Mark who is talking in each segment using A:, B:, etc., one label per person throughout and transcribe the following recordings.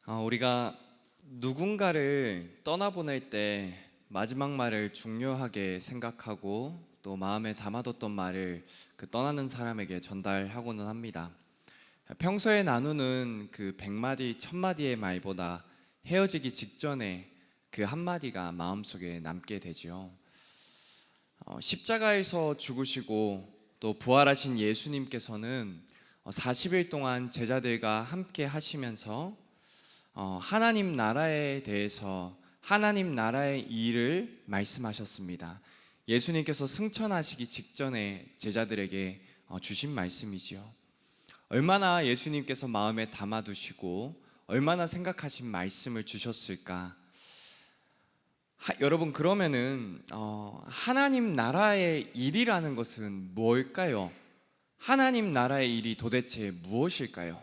A: 우리가 누군가를 떠나보낼 때 마지막 말을 중요하게 생각하고 또 마음에 담아뒀던 말을 그 떠나는 사람에게 전달하고는 합니다. 평소에 나누는 그 100마디, 1000마디의 말보다 헤어지기 직전에 그 한마디가 마음속에 남게 되죠. 십자가에서 죽으시고 또 부활하신 예수님께서는 40일 동안 제자들과 함께 하시면서 하나님 나라에 대해서 하나님 나라의 일을 말씀하셨습니다. 예수님께서 승천하시기 직전에 제자들에게 주신 말씀이지요. 얼마나 예수님께서 마음에 담아두시고 얼마나 생각하신 말씀을 주셨을까? 여러분, 그러면은 하나님 나라의 일이라는 것은 뭘까요? 하나님 나라의 일이 도대체 무엇일까요?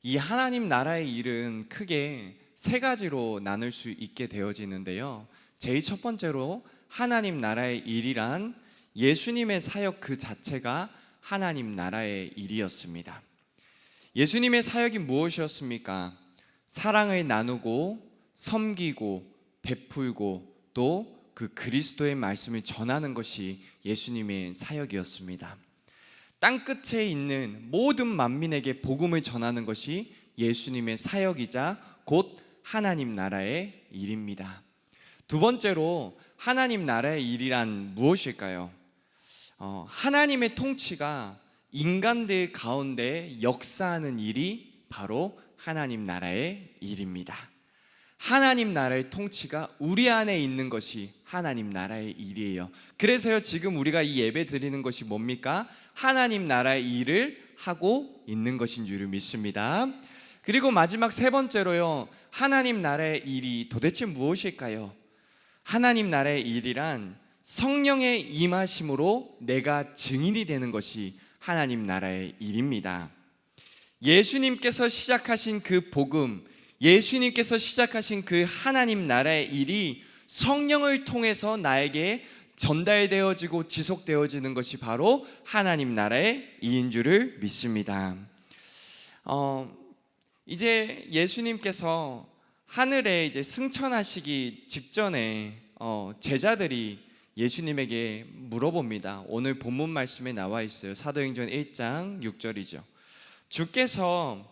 A: 이 하나님 나라의 일은 크게 세 가지로 나눌 수 있게 되어지는데요. 제일 첫 번째로 하나님 나라의 일이란 예수님의 사역 그 자체가 하나님 나라의 일이었습니다. 예수님의 사역이 무엇이었습니까? 사랑을 나누고 섬기고 베풀고 또 그 그리스도의 말씀을 전하는 것이 예수님의 사역이었습니다. 땅끝에 있는 모든 만민에게 복음을 전하는 것이 예수님의 사역이자 곧 하나님 나라의 일입니다. 두 번째로 하나님 나라의 일이란 무엇일까요? 하나님의 통치가 인간들 가운데 역사하는 일이 바로 하나님 나라의 일입니다. 하나님 나라의 통치가 우리 안에 있는 것이 하나님 나라의 일이에요. 그래서요, 지금 우리가 이 예배 드리는 것이 뭡니까? 하나님 나라의 일을 하고 있는 것인 줄 믿습니다. 그리고 마지막 세 번째로요, 하나님 나라의 일이 도대체 무엇일까요? 하나님 나라의 일이란 성령의 임하심으로 내가 증인이 되는 것이 하나님 나라의 일입니다. 예수님께서 시작하신 그 복음, 예수님께서 시작하신 그 하나님 나라의 일이 성령을 통해서 나에게 전달되어지고 지속되어지는 것이 바로 하나님 나라의 일인 줄을 믿습니다. 이제 예수님께서 하늘에 이제 승천하시기 직전에 제자들이 예수님에게 물어봅니다. 오늘 본문 말씀에 나와 있어요. 사도행전 1장 6절이죠. 주께서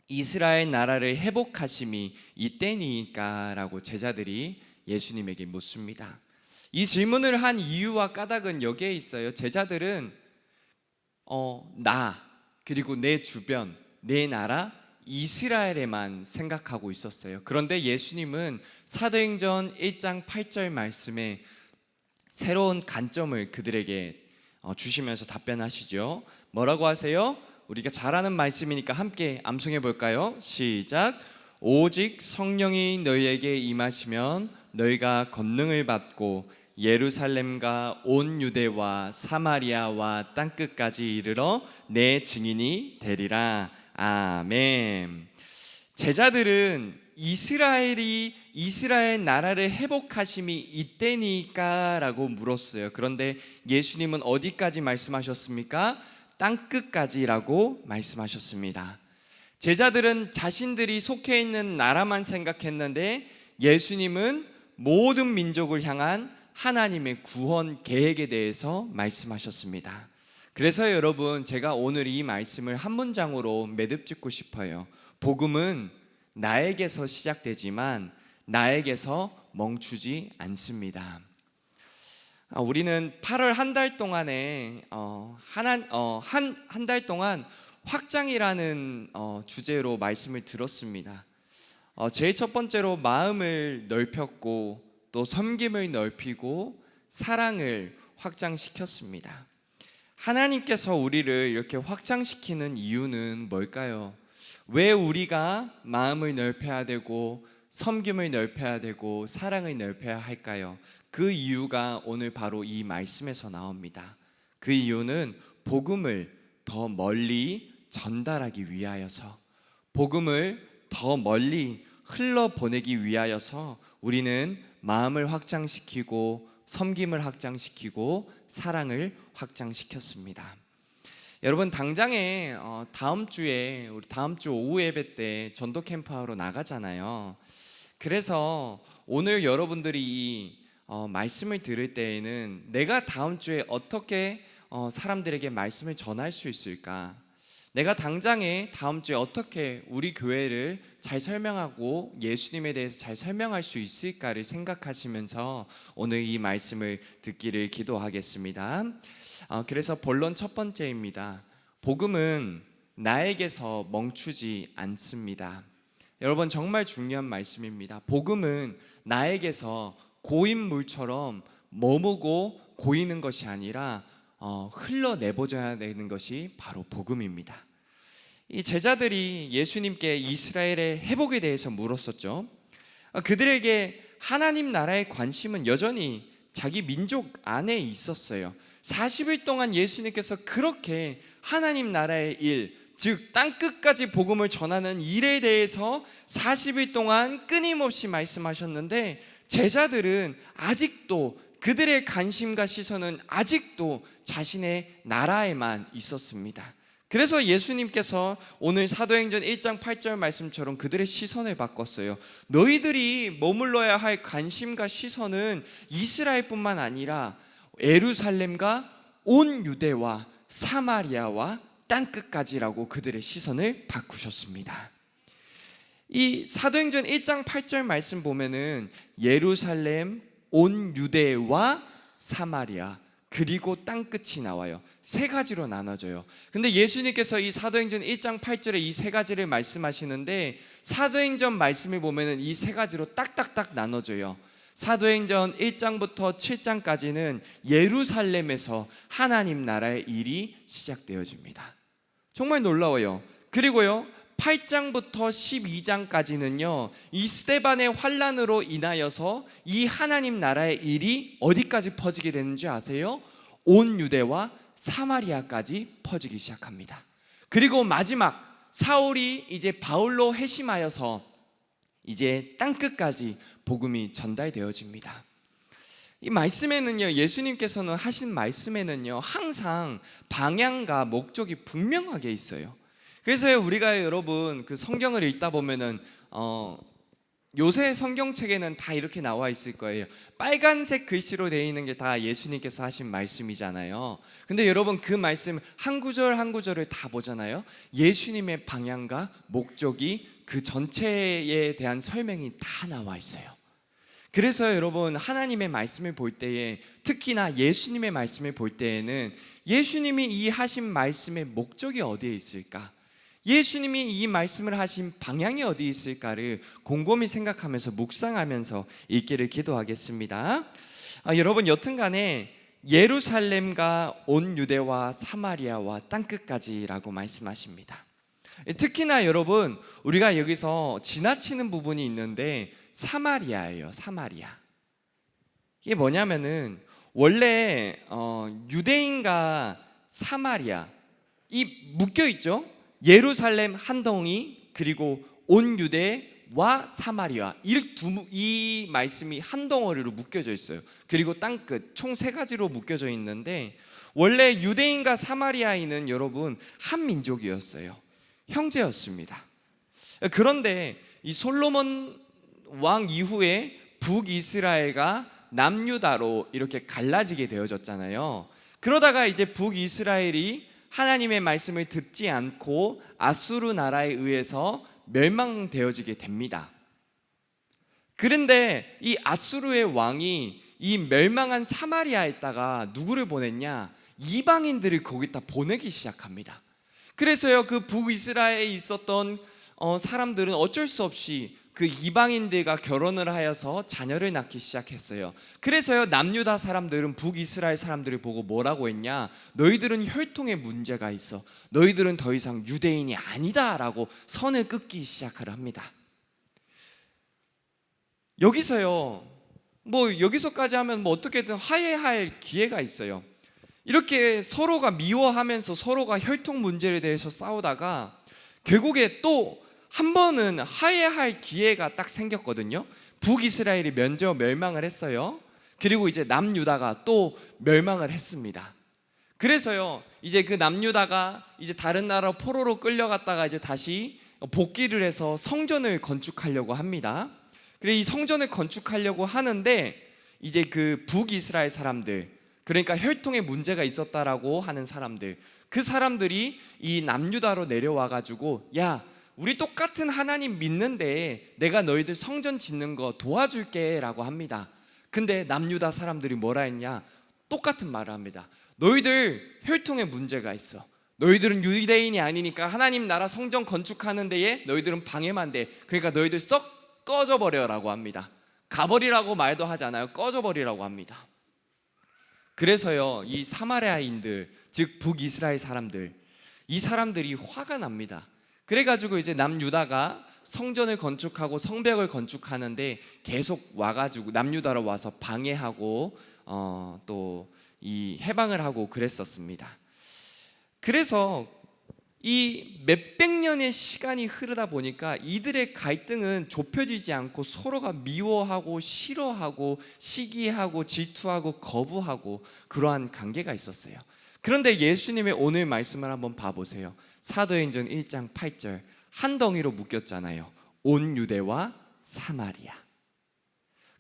A: 이스라엘 나라를 회복하심이 이때니까? 라고 제자들이 예수님에게 묻습니다. 이 질문을 한 이유와 까닭은 여기에 있어요. 제자들은 나 그리고 내 주변, 내 나라 이스라엘에만 생각하고 있었어요. 그런데 예수님은 사도행전 1장 8절 말씀에 새로운 관점을 그들에게 주시면서 답변하시죠. 뭐라고 하세요? 우리가 잘 아는 말씀이니까 함께 암송해 볼까요? 시작. 오직 성령이 너희에게 임하시면 너희가 권능을 받고 예루살렘과 온 유대와 사마리아와 땅끝까지 이르러 내 증인이 되리라. 아멘. 제자들은 이스라엘 나라를 회복하심이 이때니까? 라고 물었어요. 그런데 예수님은 어디까지 말씀하셨습니까? 땅끝까지라고 말씀하셨습니다. 제자들은 자신들이 속해 있는 나라만 생각했는데 예수님은 모든 민족을 향한 하나님의 구원 계획에 대해서 말씀하셨습니다. 그래서 여러분, 제가 오늘 이 말씀을 한 문장으로 매듭짓고 싶어요. 복음은 나에게서 시작되지만 나에게서 멈추지 않습니다. 우리는 8월 한 달 동안에 한 달 동안 확장이라는 주제로 말씀을 들었습니다. 제일 첫 번째로 마음을 넓혔고 또 섬김을 넓히고 사랑을 확장시켰습니다. 하나님께서 우리를 이렇게 확장시키는 이유는 뭘까요? 왜 우리가 마음을 넓혀야 되고 섬김을 넓혀야 되고 사랑을 넓혀야 할까요? 그 이유가 오늘 바로 이 말씀에서 나옵니다. 그 이유는 복음을 더 멀리 전달하기 위하여서, 복음을 더 멀리 흘러보내기 위하여서 우리는 마음을 확장시키고 섬김을 확장시키고 사랑을 확장시켰습니다. 여러분 당장에 다음 주에 우리 다음 주 오후 예배 때 전도 캠프하러 나가잖아요. 그래서 오늘 여러분들이 이 말씀을 들을 때에는 내가 다음 주에 어떻게 사람들에게 말씀을 전할 수 있을까? 내가 당장에 다음 주에 어떻게 우리 교회를 잘 설명하고 예수님에 대해서 잘 설명할 수 있을까를 생각하시면서 오늘 이 말씀을 듣기를 기도하겠습니다. 그래서 본론 첫 번째입니다. 복음은 나에게서 멈추지 않습니다. 여러분 정말 중요한 말씀입니다. 복음은 나에게서 고인물처럼 머무고 고이는 것이 아니라 흘러내보져야 되는 것이 바로 복음입니다. 이 제자들이 예수님께 이스라엘의 회복에 대해서 물었었죠. 그들에게 하나님 나라의 관심은 여전히 자기 민족 안에 있었어요. 40일 동안 예수님께서 그렇게 하나님 나라의 일, 즉 땅끝까지 복음을 전하는 일에 대해서 40일 동안 끊임없이 말씀하셨는데 제자들은 아직도 그들의 관심과 시선은 아직도 자신의 나라에만 있었습니다. 그래서 예수님께서 오늘 사도행전 1장 8절 말씀처럼 그들의 시선을 바꿨어요. 너희들이 머물러야 할 관심과 시선은 이스라엘뿐만 아니라 예루살렘과 온 유대와 사마리아와 땅끝까지라고 그들의 시선을 바꾸셨습니다. 이 사도행전 1장 8절 말씀 보면은 예루살렘, 온 유대와 사마리아 그리고 땅끝이 나와요. 세 가지로 나눠져요. 근데 예수님께서 이 사도행전 1장 8절에 이 세 가지를 말씀하시는데 사도행전 말씀을 보면은 이 세 가지로 딱딱딱 나눠져요. 사도행전 1장부터 7장까지는 예루살렘에서 하나님 나라의 일이 시작되어집니다. 정말 놀라워요. 그리고요 8장부터 12장까지는요 이 스데반의 환난으로 인하여서 이 하나님 나라의 일이 어디까지 퍼지게 되는지 아세요? 온 유대와 사마리아까지 퍼지기 시작합니다. 그리고 마지막 사울이 이제 바울로 회심하여서 이제 땅끝까지 복음이 전달되어집니다. 이 말씀에는요 예수님께서는 하신 말씀에는요 항상 방향과 목적이 분명하게 있어요. 그래서 우리가 여러분 그 성경을 읽다 보면은 요새 성경책에는 다 이렇게 나와 있을 거예요. 빨간색 글씨로 되어 있는 게 다 예수님께서 하신 말씀이잖아요. 근데 여러분 그 말씀 한 구절 한 구절을 다 보잖아요. 예수님의 방향과 목적이 그 전체에 대한 설명이 다 나와 있어요. 그래서 여러분 하나님의 말씀을 볼 때에 특히나 예수님의 말씀을 볼 때에는 예수님이 이 하신 말씀의 목적이 어디에 있을까? 예수님이 이 말씀을 하신 방향이 어디 있을까를 곰곰이 생각하면서 묵상하면서 읽기를 기도하겠습니다. 여러분 여튼간에 예루살렘과 온 유대와 사마리아와 땅끝까지라고 말씀하십니다. 특히나 여러분 우리가 여기서 지나치는 부분이 있는데 사마리아예요. 사마리아. 이게 뭐냐면은 원래 유대인과 사마리아 이 묶여 있죠. 예루살렘 한 덩이 그리고 온 유대와 사마리아 이 말씀이 한 덩어리로 묶여져 있어요. 그리고 땅끝 총 세 가지로 묶여져 있는데 원래 유대인과 사마리아인은 여러분 한 민족이었어요. 형제였습니다. 그런데 이 솔로몬 왕 이후에 북이스라엘과 남유다로 이렇게 갈라지게 되어졌잖아요. 그러다가 이제 북이스라엘이 하나님의 말씀을 듣지 않고 아수르 나라에 의해서 멸망되어지게 됩니다. 그런데 이 아수르의 왕이 이 멸망한 사마리아에다가 누구를 보냈냐? 이방인들을 거기다 보내기 시작합니다. 그래서요 그 북이스라엘에 있었던 사람들은 어쩔 수 없이 그 이방인들과 결혼을 하여서 자녀를 낳기 시작했어요. 그래서요 남유다 사람들은 북이스라엘 사람들을 보고 뭐라고 했냐? 너희들은 혈통에 문제가 있어. 너희들은 더 이상 유대인이 아니다라고 선을 긋기 시작을 합니다. 여기서요 여기서까지 하면 어떻게든 화해할 기회가 있어요. 이렇게 서로가 미워하면서 서로가 혈통 문제에 대해서 싸우다가 결국에 또 한 번은 화해할 기회가 딱 생겼거든요. 북이스라엘이 먼저 멸망을 했어요. 그리고 이제 남유다가 또 멸망을 했습니다. 그래서요, 이제 그 남유다가 이제 다른 나라 포로로 끌려갔다가 이제 다시 복귀를 해서 성전을 건축하려고 합니다. 그래, 이 성전을 건축하려고 하는데 이제 그 북이스라엘 사람들, 그러니까 혈통에 문제가 있었다라고 하는 사람들, 그 사람들이 이 남유다로 내려와 가지고, 야, 우리 똑같은 하나님 믿는데 내가 너희들 성전 짓는 거 도와줄게 라고 합니다. 근데 남유다 사람들이 뭐라 했냐? 똑같은 말을 합니다. 너희들 혈통에 문제가 있어. 너희들은 유대인이 아니니까 하나님 나라 성전 건축하는 데에 너희들은 방해만 돼. 그러니까 너희들 썩 꺼져버려라고 합니다. 가버리라고 말도 하지 않아요. 꺼져버리라고 합니다. 그래서요, 이 사마리아인들, 즉 북이스라엘 사람들, 이 사람들이 화가 납니다. 그래가지고 이제 남유다가 성전을 건축하고 성벽을 건축하는데 계속 와가지고 남유다로 와서 방해하고 또 이 해방을 하고 그랬었습니다. 그래서 이 몇백 년의 시간이 흐르다 보니까 이들의 갈등은 좁혀지지 않고 서로가 미워하고 싫어하고 시기하고 질투하고 거부하고 그러한 관계가 있었어요. 그런데 예수님의 오늘 말씀을 한번 봐보세요. 사도행전 1장 8절, 한 덩이로 묶였잖아요. 온 유대와 사마리아.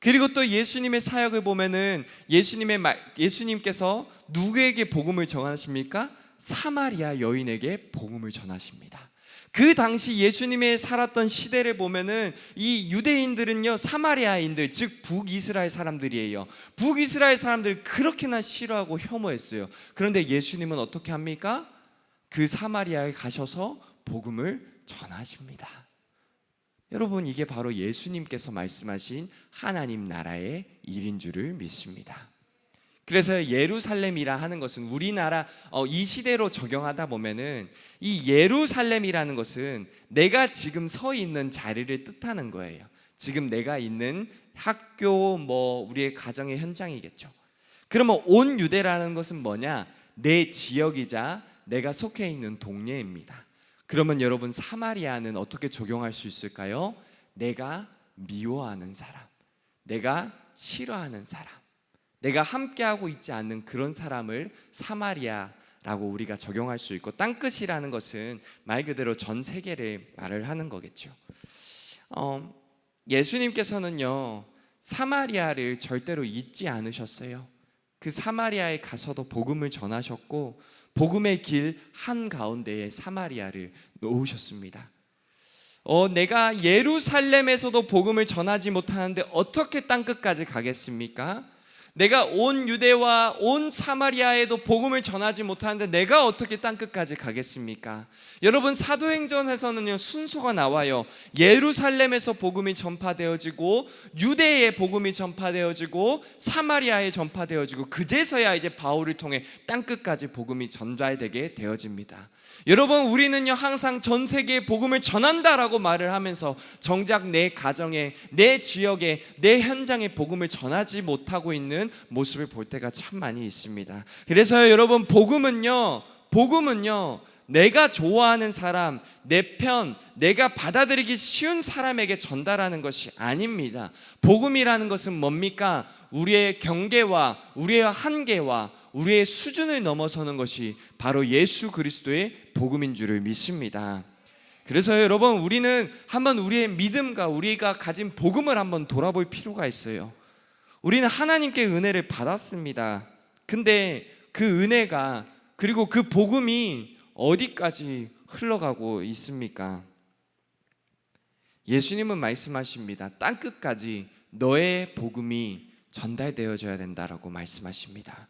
A: 그리고 또 예수님의 사역을 보면은 예수님께서 누구에게 복음을 전하십니까? 사마리아 여인에게 복음을 전하십니다. 그 당시 예수님의 살았던 시대를 보면은 이 유대인들은요, 사마리아인들, 즉 북이스라엘 사람들이에요. 북이스라엘 사람들을 그렇게나 싫어하고 혐오했어요. 그런데 예수님은 어떻게 합니까? 그 사마리아에 가셔서 복음을 전하십니다. 여러분, 이게 바로 예수님께서 말씀하신 하나님 나라의 일인 줄을 믿습니다. 그래서 예루살렘이라 하는 것은 우리나라 이 시대로 적용하다 보면은 이 예루살렘이라는 것은 내가 지금 서 있는 자리를 뜻하는 거예요. 지금 내가 있는 학교, 우리의 가정의 현장이겠죠. 그러면 온 유대라는 것은 뭐냐? 내 지역이자 내가 속해 있는 동네입니다. 그러면 여러분, 사마리아는 어떻게 적용할 수 있을까요? 내가 미워하는 사람, 내가 싫어하는 사람, 내가 함께하고 있지 않는 그런 사람을 사마리아라고 우리가 적용할 수 있고, 땅끝이라는 것은 말 그대로 전 세계를 말을 하는 거겠죠. 예수님께서는요, 사마리아를 절대로 잊지 않으셨어요. 그 사마리아에 가서도 복음을 전하셨고, 복음의 길 한가운데에 사마리아를 놓으셨습니다. 내가 예루살렘에서도 복음을 전하지 못하는데 어떻게 땅끝까지 가겠습니까? 내가 온 유대와 온 사마리아에도 복음을 전하지 못하는데 내가 어떻게 땅끝까지 가겠습니까? 여러분, 사도행전에서는요, 순서가 나와요. 예루살렘에서 복음이 전파되어지고, 유대에 복음이 전파되어지고, 사마리아에 전파되어지고, 그제서야 이제 바울을 통해 땅끝까지 복음이 전달되게 되어집니다. 여러분, 우리는요, 항상 전 세계에 복음을 전한다라고 말을 하면서 정작 내 가정에, 내 지역에, 내 현장에 복음을 전하지 못하고 있는 모습을 볼 때가 참 많이 있습니다. 그래서 여러분, 복음은요, 내가 좋아하는 사람, 내 편, 내가 받아들이기 쉬운 사람에게 전달하는 것이 아닙니다. 복음이라는 것은 뭡니까? 우리의 경계와 우리의 한계와 우리의 수준을 넘어서는 것이 바로 예수 그리스도의 복음인 줄을 믿습니다. 그래서 여러분, 우리는 한번 우리의 믿음과 우리가 가진 복음을 한번 돌아볼 필요가 있어요. 우리는 하나님께 은혜를 받았습니다. 근데 그 은혜가, 그리고 그 복음이 어디까지 흘러가고 있습니까? 예수님은 말씀하십니다. 땅끝까지 너의 복음이 전달되어져야 된다라고 말씀하십니다.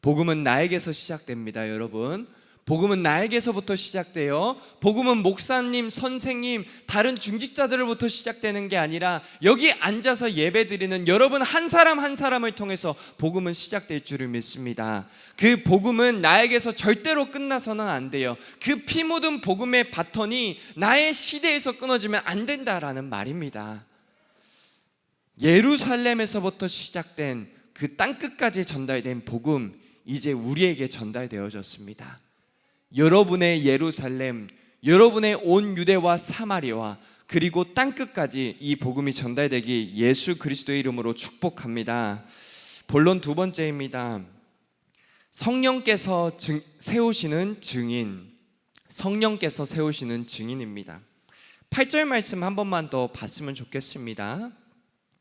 A: 복음은 나에게서 시작됩니다, 여러분. 복음은 나에게서부터 시작돼요. 복음은 목사님, 선생님, 다른 중직자들로부터 시작되는 게 아니라 여기 앉아서 예배드리는 여러분 한 사람 한 사람을 통해서 복음은 시작될 줄을 믿습니다. 그 복음은 나에게서 절대로 끝나서는 안 돼요. 그 피 묻은 복음의 바톤이 나의 시대에서 끊어지면 안 된다라는 말입니다. 예루살렘에서부터 시작된 그 땅끝까지 전달된 복음, 이제 우리에게 전달되어졌습니다. 여러분의 예루살렘, 여러분의 온 유대와 사마리아와 그리고 땅끝까지 이 복음이 전달되기 예수 그리스도의 이름으로 축복합니다. 본론 두 번째입니다. 성령께서 세우시는 증인, 성령께서 세우시는 증인입니다. 8절 말씀 한 번만 더 봤으면 좋겠습니다.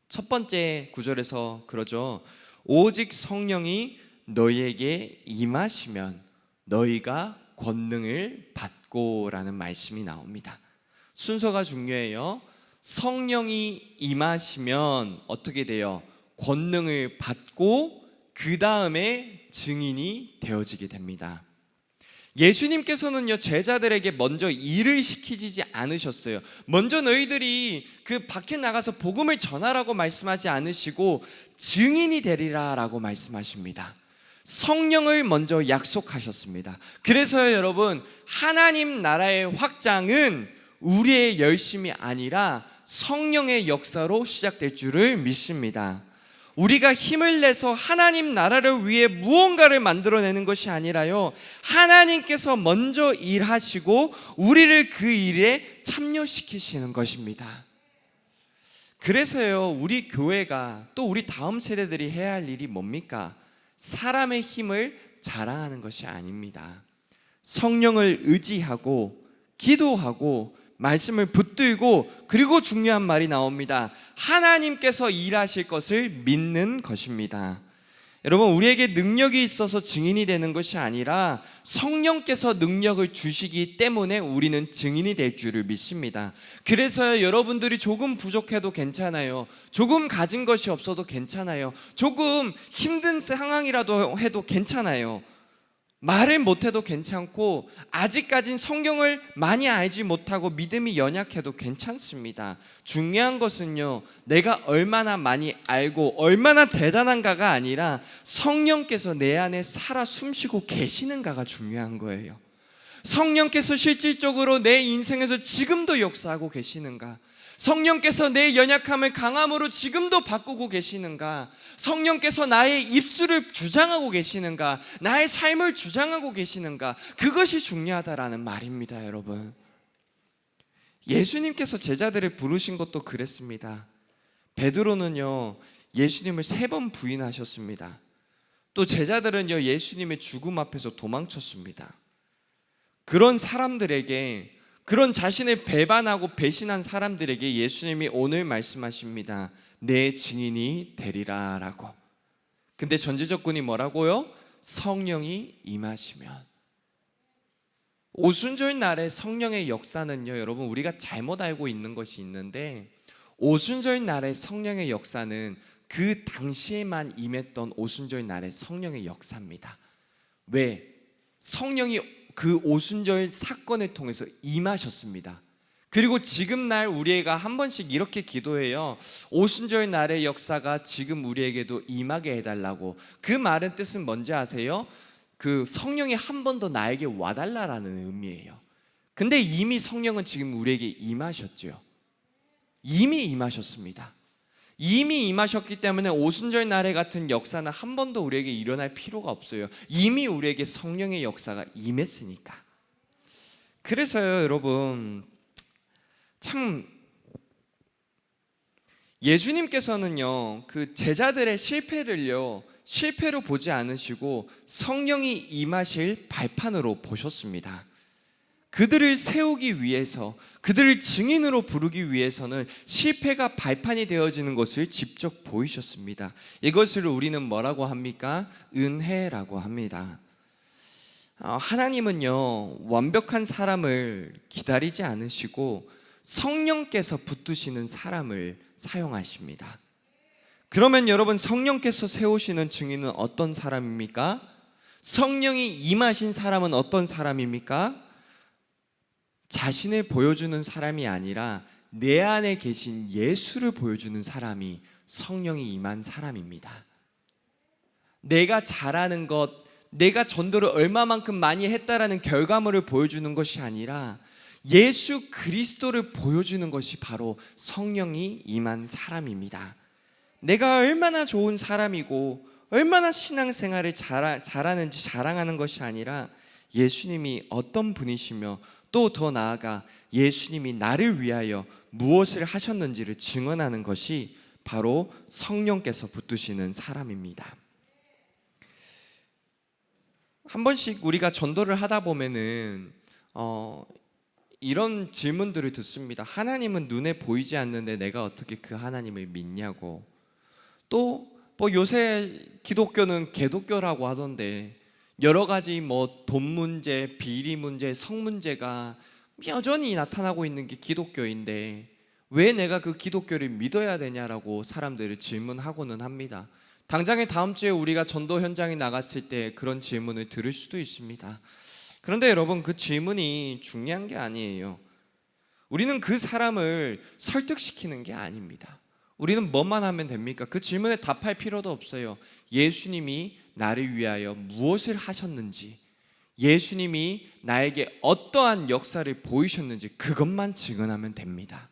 A: 첫 번째 구절에서 그러죠. 오직 성령이 너희에게 임하시면 너희가 권능을 받고 라는 말씀이 나옵니다. 순서가 중요해요. 성령이 임하시면 어떻게 돼요? 권능을 받고 그 다음에 증인이 되어지게 됩니다. 예수님께서는요, 제자들에게 먼저 일을 시키지 않으셨어요. 먼저 너희들이 그 밖에 나가서 복음을 전하라고 말씀하지 않으시고 증인이 되리라 라고 말씀하십니다. 성령을 먼저 약속하셨습니다. 그래서요, 여러분, 하나님 나라의 확장은 우리의 열심이 아니라 성령의 역사로 시작될 줄을 믿습니다. 우리가 힘을 내서 하나님 나라를 위해 무언가를 만들어내는 것이 아니라요, 하나님께서 먼저 일하시고 우리를 그 일에 참여시키시는 것입니다. 그래서요, 우리 교회가 또 우리 다음 세대들이 해야 할 일이 뭡니까? 사람의 힘을 자랑하는 것이 아닙니다. 성령을 의지하고 기도하고 말씀을 붙들고, 그리고 중요한 말이 나옵니다. 하나님께서 일하실 것을 믿는 것입니다. 여러분, 우리에게 능력이 있어서 증인이 되는 것이 아니라 성령께서 능력을 주시기 때문에 우리는 증인이 될 줄을 믿습니다. 그래서 여러분들이 조금 부족해도 괜찮아요. 조금 가진 것이 없어도 괜찮아요. 조금 힘든 상황이라도 해도 괜찮아요. 말을 못해도 괜찮고, 아직까진 성경을 많이 알지 못하고 믿음이 연약해도 괜찮습니다. 중요한 것은요, 내가 얼마나 많이 알고 얼마나 대단한가가 아니라 성령께서 내 안에 살아 숨쉬고 계시는가가 중요한 거예요. 성령께서 실질적으로 내 인생에서 지금도 역사하고 계시는가? 성령께서 내 연약함을 강함으로 지금도 바꾸고 계시는가? 성령께서 나의 입술을 주장하고 계시는가? 나의 삶을 주장하고 계시는가? 그것이 중요하다라는 말입니다, 여러분. 예수님께서 제자들을 부르신 것도 그랬습니다. 베드로는요, 예수님을 3번 부인하셨습니다. 또 제자들은요, 예수님의 죽음 앞에서 도망쳤습니다. 그런 사람들에게, 그런 자신을 배반하고 배신한 사람들에게 예수님이 오늘 말씀하십니다. 내 증인이 되리라 라고. 근데 전제조건이 뭐라고요? 성령이 임하시면. 오순절 날의 성령의 역사는요, 여러분, 우리가 잘못 알고 있는 것이 있는데, 오순절 날의 성령의 역사는 그 당시에만 임했던 오순절 날의 성령의 역사입니다. 왜? 성령이 그 오순절 사건을 통해서 임하셨습니다. 그리고 지금 날 우리가 한 번씩 이렇게 기도해요. 오순절 날의 역사가 지금 우리에게도 임하게 해달라고. 그 말은 뜻은 뭔지 아세요? 그 성령이 한 번 더 나에게 와달라라는 의미예요. 근데 이미 성령은 지금 우리에게 임하셨죠. 이미 임하셨습니다. 이미 임하셨기 때문에 오순절 날에 같은 역사는 한 번도 우리에게 일어날 필요가 없어요. 이미 우리에게 성령의 역사가 임했으니까. 그래서요, 여러분, 참 예수님께서는요, 그 제자들의 실패로 보지 않으시고 성령이 임하실 발판으로 보셨습니다. 그들을 세우기 위해서, 그들을 증인으로 부르기 위해서는 실패가 발판이 되어지는 것을 직접 보이셨습니다. 이것을 우리는 뭐라고 합니까? 은혜라고 합니다. 하나님은요, 완벽한 사람을 기다리지 않으시고 성령께서 붙드시는 사람을 사용하십니다. 그러면 여러분, 성령께서 세우시는 증인은 어떤 사람입니까? 성령이 임하신 사람은 어떤 사람입니까? 자신을 보여주는 사람이 아니라 내 안에 계신 예수를 보여주는 사람이 성령이 임한 사람입니다. 내가 잘하는 것, 내가 전도를 얼마만큼 많이 했다라는 결과물을 보여주는 것이 아니라 예수 그리스도를 보여주는 것이 바로 성령이 임한 사람입니다. 내가 얼마나 좋은 사람이고 얼마나 신앙생활을 잘하는지 자랑하는 것이 아니라 예수님이 어떤 분이시며, 또 더 나아가 예수님이 나를 위하여 무엇을 하셨는지를 증언하는 것이 바로 성령께서 붙드시는 사람입니다. 한 번씩 우리가 전도를 하다 보면은 이런 질문들을 듣습니다. 하나님은 눈에 보이지 않는데 내가 어떻게 그 하나님을 믿냐고. 또 뭐 요새 기독교는 개독교라고 하던데 여러 가지 뭐 돈 문제, 비리 문제, 성 문제가 여전히 나타나고 있는 게 기독교인데 왜 내가 그 기독교를 믿어야 되냐라고 사람들을 질문하고는 합니다. 당장에 다음 주에 우리가 전도 현장에 나갔을 때 그런 질문을 들을 수도 있습니다. 그런데 여러분, 그 질문이 중요한 게 아니에요. 우리는 그 사람을 설득시키는 게 아닙니다. 우리는 뭐만 하면 됩니까? 그 질문에 답할 필요도 없어요. 예수님이 나를 위하여 무엇을 하셨는지, 예수님이 나에게 어떠한 역사를 보이셨는지 그것만 증언하면 됩니다.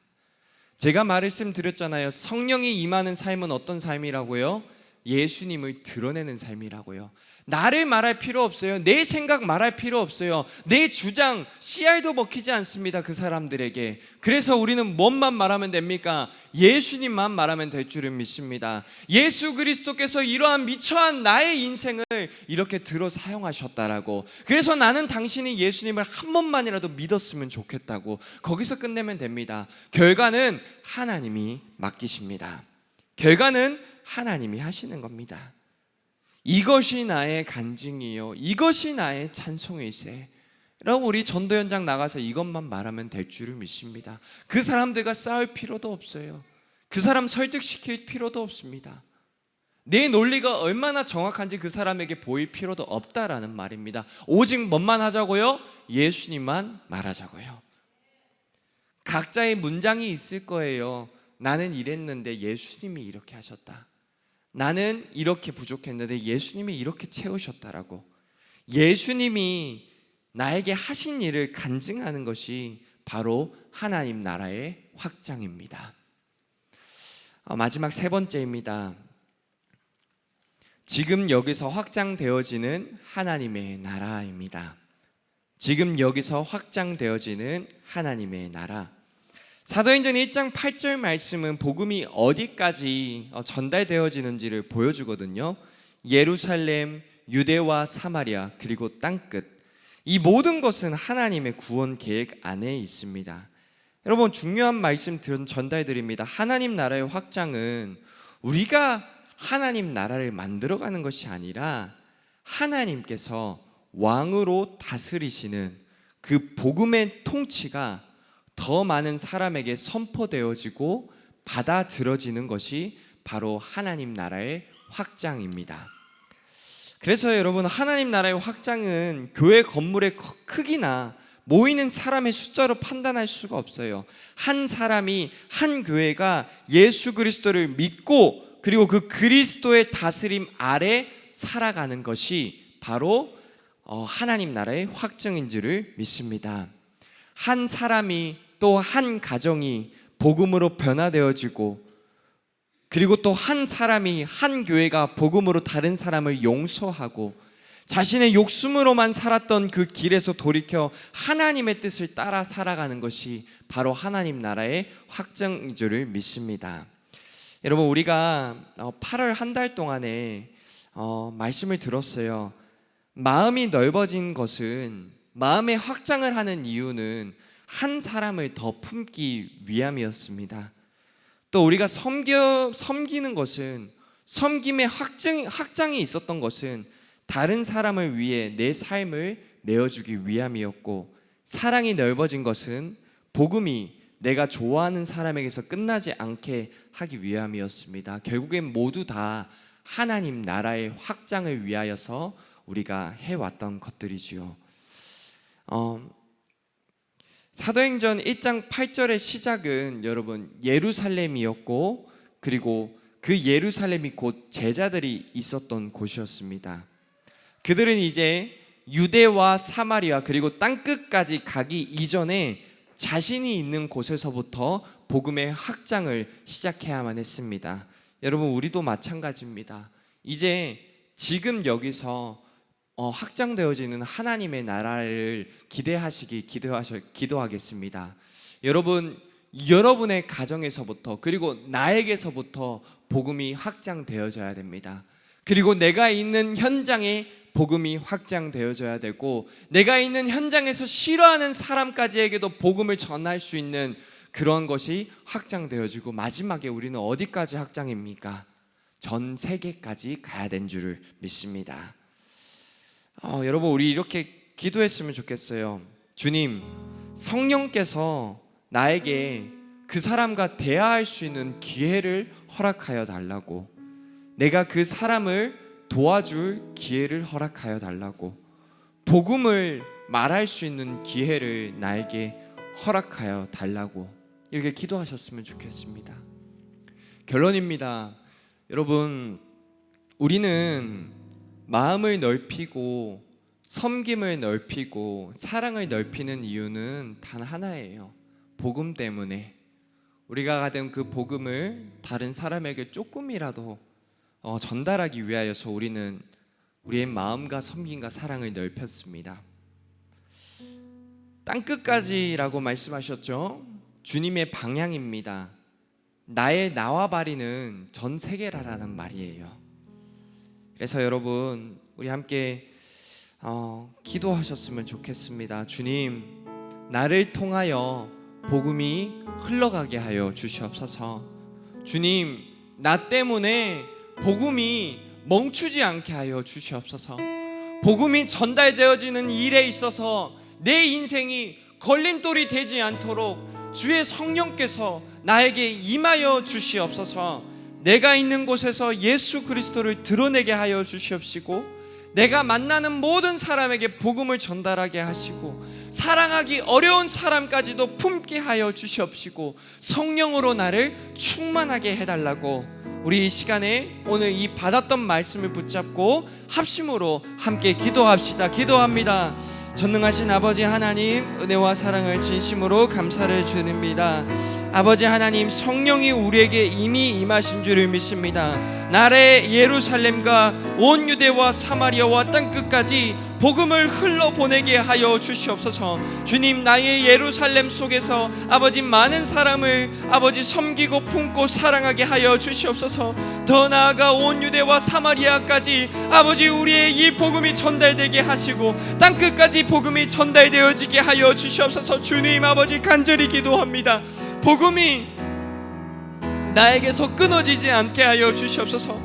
A: 제가 말씀드렸잖아요. 성령이 임하는 삶은 어떤 삶이라고요? 예수님을 드러내는 삶이라고요. 나를 말할 필요 없어요. 내 생각 말할 필요 없어요. 내 주장, 씨알도 먹히지 않습니다, 그 사람들에게. 그래서 우리는 뭔만 말하면 됩니까? 예수님만 말하면 될 줄을 믿습니다. 예수 그리스도께서 이러한 미처한 나의 인생을 이렇게 들어 사용하셨다라고. 그래서 나는 당신이 예수님을 한 번만이라도 믿었으면 좋겠다고. 거기서 끝내면 됩니다. 결과는 하나님이 맡기십니다. 결과는 하나님이 하시는 겁니다. 이것이 나의 간증이요, 이것이 나의 찬송일세 라고 우리 전도 현장 나가서 이것만 말하면 될 줄을 믿습니다. 그 사람들과 싸울 필요도 없어요. 그 사람 설득시킬 필요도 없습니다. 내 논리가 얼마나 정확한지 그 사람에게 보일 필요도 없다라는 말입니다. 오직 뭐만 하자고요? 예수님만 말하자고요. 각자의 문장이 있을 거예요. 나는 이랬는데 예수님이 이렇게 하셨다. 나는 이렇게 부족했는데 예수님이 이렇게 채우셨다라고. 예수님이 나에게 하신 일을 간증하는 것이 바로 하나님 나라의 확장입니다. 마지막 세 번째입니다. 지금 여기서 확장되어지는 하나님의 나라입니다. 지금 여기서 확장되어지는 하나님의 나라. 사도행전 1장 8절 말씀은 복음이 어디까지 전달되어지는지를 보여주거든요. 예루살렘, 유대와 사마리아, 그리고 땅끝. 이 모든 것은 하나님의 구원 계획 안에 있습니다. 여러분, 중요한 말씀 전달드립니다. 하나님 나라의 확장은 우리가 하나님 나라를 만들어가는 것이 아니라 하나님께서 왕으로 다스리시는 그 복음의 통치가 더 많은 사람에게 선포되어지고 받아들여지는 것이 바로 하나님 나라의 확장입니다. 그래서 여러분, 하나님 나라의 확장은 교회 건물의 크기나 모이는 사람의 숫자로 판단할 수가 없어요. 한 사람이, 한 교회가 예수 그리스도를 믿고 그리고 그 그리스도의 다스림 아래 살아가는 것이 바로 하나님 나라의 확정인 줄을 믿습니다. 한 사람이, 또 한 가정이 복음으로 변화되어지고, 그리고 또 한 사람이, 한 교회가 복음으로 다른 사람을 용서하고 자신의 욕심으로만 살았던 그 길에서 돌이켜 하나님의 뜻을 따라 살아가는 것이 바로 하나님 나라의 확정인 줄을 믿습니다. 여러분, 우리가 8월 한 달 동안에 말씀을 들었어요. 마음이 넓어진 것은, 마음의 확장을 하는 이유는 한 사람을 더 품기 위함이었습니다. 또 우리가 섬기는 것은, 섬김의 확장이 있었던 것은 다른 사람을 위해 내 삶을 내어주기 위함이었고, 사랑이 넓어진 것은 복음이 내가 좋아하는 사람에게서 끝나지 않게 하기 위함이었습니다. 결국엔 모두 다 하나님 나라의 확장을 위하여서 우리가 해왔던 것들이지요. 사도행전 1장 8절의 시작은 여러분 예루살렘이었고, 그리고 그 예루살렘이 곧 제자들이 있었던 곳이었습니다. 그들은 이제 유대와 사마리아 그리고 땅끝까지 가기 이전에 자신이 있는 곳에서부터 복음의 확장을 시작해야만 했습니다. 여러분, 우리도 마찬가지입니다. 이제 지금 여기서 확장되어지는 하나님의 나라를 기도하겠습니다. 여러분, 여러분의 가정에서부터, 그리고 나에게서부터 복음이 확장되어져야 됩니다. 그리고 내가 있는 현장에 복음이 확장되어져야 되고, 내가 있는 현장에서 싫어하는 사람까지에게도 복음을 전할 수 있는 그런 것이 확장되어지고, 마지막에 우리는 어디까지 확장입니까? 전 세계까지 가야 된 줄을 믿습니다. 여러분, 우리 이렇게 기도했으면 좋겠어요. 주님, 성령께서 나에게 그 사람과 대화할 수 있는 기회를 허락하여 달라고, 내가 그 사람을 도와줄 기회를 허락하여 달라고, 복음을 말할 수 있는 기회를 나에게 허락하여 달라고, 이렇게 기도하셨으면 좋겠습니다. 결론입니다. 여러분, 우리는 마음을 넓히고 섬김을 넓히고 사랑을 넓히는 이유는 단 하나예요. 복음 때문에. 우리가 가진 그 복음을 다른 사람에게 조금이라도 전달하기 위하여서 우리는 우리의 마음과 섬김과 사랑을 넓혔습니다. 땅끝까지라고 말씀하셨죠? 주님의 방향입니다. 나의 나와바리는 전 세계라라는 말이에요. 그래서 여러분, 우리 함께 기도하셨으면 좋겠습니다. 주님, 나를 통하여 복음이 흘러가게 하여 주시옵소서. 주님, 나 때문에 복음이 멈추지 않게 하여 주시옵소서. 복음이 전달되어지는 일에 있어서 내 인생이 걸림돌이 되지 않도록 주의 성령께서 나에게 임하여 주시옵소서. 내가 있는 곳에서 예수 그리스도를 드러내게 하여 주시옵시고, 내가 만나는 모든 사람에게 복음을 전달하게 하시고, 사랑하기 어려운 사람까지도 품게 하여 주시옵시고, 성령으로 나를 충만하게 해달라고, 우리 이 시간에 오늘 이 받았던 말씀을 붙잡고 합심으로 함께 기도합니다. 전능하신 아버지 하나님, 은혜와 사랑을 진심으로 감사를 드립니다. 아버지 하나님, 성령이 우리에게 이미 임하신 줄을 믿습니다. 나라의 예루살렘과 온 유대와 사마리아와 땅끝까지 복음을 흘러보내게 하여 주시옵소서. 주님, 나의 예루살렘 속에서 아버지 많은 사람을 아버지 섬기고 품고 사랑하게 하여 주시옵소서. 더 나아가 온 유대와 사마리아까지 아버지 우리의 이 복음이 전달되게 하시고 땅끝까지 복음이 전달되어지게 하여 주시옵소서. 주님, 아버지 간절히 기도합니다. 복음이 나에게서 끊어지지 않게 하여 주시옵소서.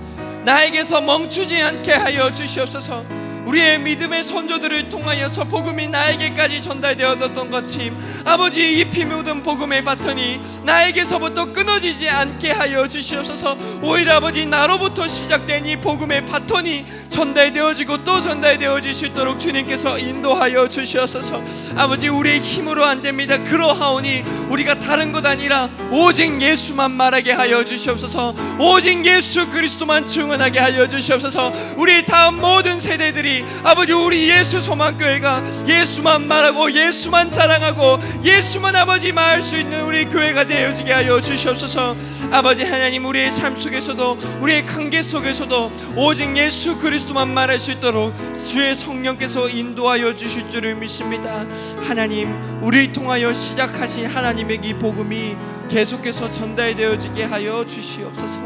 A: 나에게서 멈추지 않게 하여 주시옵소서. 우리의 믿음의 선조들을 통하여서 복음이 나에게까지 전달되었던 것처럼 아버지, 이 피 묻은 복음의 바톤이 나에게서부터 끊어지지 않게 하여 주시옵소서. 오히려 아버지, 나로부터 시작된 이 복음의 바톤이 전달되어지고 또 전달되어질 수 있도록 주님께서 인도하여 주시옵소서. 아버지, 우리의 힘으로 안 됩니다. 그러하오니 우리가 다른 것 아니라 오직 예수만 말하게 하여 주시옵소서. 오직 예수 그리스도만 증언하게 하여 주시옵소서. 우리 다음 모든 세대들이 아버지, 우리 예수 소망교회가 예수만 말하고 예수만 자랑하고 예수만 아버지 말할 수 있는 우리 교회가 되어지게 하여 주시옵소서. 아버지 하나님, 우리의 삶 속에서도 우리의 관계 속에서도 오직 예수 그리스도만 말할 수 있도록 주의 성령께서 인도하여 주실 줄을 믿습니다. 하나님, 우리를 통하여 시작하신 하나님의 이 복음이 계속해서 전달되어지게 하여 주시옵소서.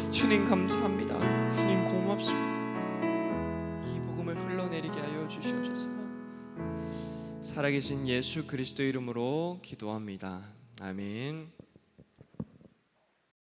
A: 주님 감사합니다. 주님 고맙습니다. 흘러내리게 하여 주시옵소서. 살아계신 예수 그리스도 이름으로 기도합니다. 아멘.